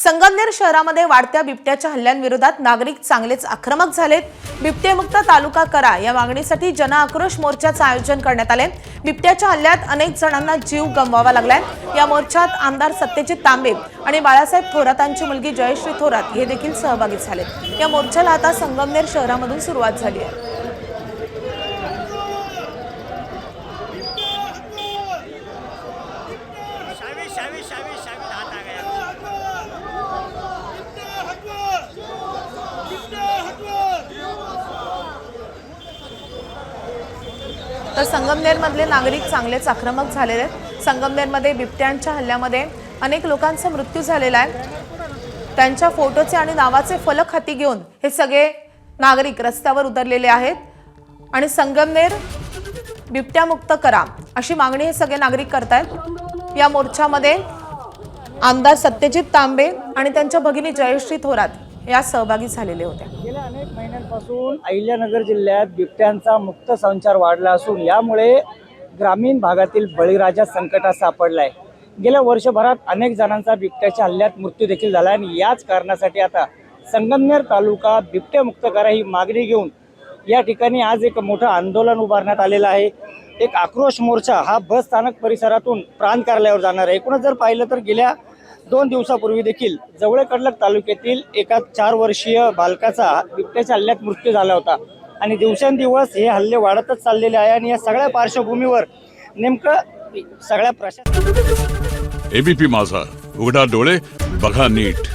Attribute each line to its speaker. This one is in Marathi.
Speaker 1: संगमनेर शहरामध्ये वाढत्या बिबट्याच्या हल्ल्यांविरोधात नागरिक चांगलेच आक्रमक झालेत। बिबटेमुक्त तालुका करा या मागणीसाठी जनआक्रोश मोर्चाचे आयोजन करण्यात आले। बिबट्याच्या हल्ल्यात अनेक जणांना जीव गमवावा लागलाय। या मोर्चात आमदार सत्यजित तांबे आणि बाळासाहेब थोरातांची मुलगी जयश्री थोरात हे देखील सहभागी झाले। या मोर्चाला आता संगमनेर शहरामधून सुरुवात झाली आहे। तर संगमनेर मधले नागरिक चांगलेच आक्रमक झालेले आहेत। संगमनेर मध्ये बिबट्यांच्या हल्ल्यामध्ये अनेक लोकांचा मृत्यू झालेला आहे। त्यांच्या फोटोचे आणि नावाचे फलक हाती घेऊन हे सगळे नागरिक रस्त्यावर उतरलेले आहेत आणि संगमनेर बिबट्यामुक्त करा अशी मागणी हे सगळे नागरिक करतात। या मोर्चामध्ये आमदार सत्यजित तांबे आणि त्यांच्या भगिनी जयश्री थोरात या सहभागी झालेले होते।
Speaker 2: गेल्या अनेक महिन्यांपासून अहिल्यानगर जिल्ह्यात बिबट्यांचा मुक्त संचार वाढला असून यामुळे ग्रामीण भागातील बळीराजा संकटात सापडलाय। गेल्या वर्षभरात अनेक जणांचा बिबट्याच्या हल्ल्यात मृत्यू देखील झाला आणि याच कारणासाठी आता संगमनेर तालुका बिबट्यामुक्त करा ही मागणी घेऊन या ठिकाणी आज एक मोठं आंदोलन उभारण्यात आलेलं आहे। एक आक्रोश मोर्चा हा बस स्थानक परिसरातून प्रांत कार्यालयावर जाणार आहे। एकूणच जर पाहिलं तर गेल्या 2 दिवसापूर्वी देखील जवळकडलक तालुक्यातील एका 4 वर्षीय बालकाचा बिबट्याच्या हल्ल्यात मृत्यू झाला होता आणि दिवसेंदिवस हे हल्ले वाढतच चाललेले आहे आणि या सगळ्या पार्श्वभूमीवर नेमकं सगळ्या प्रशासन
Speaker 3: एबीपी माझा, उघडा डोळे बघा नीट।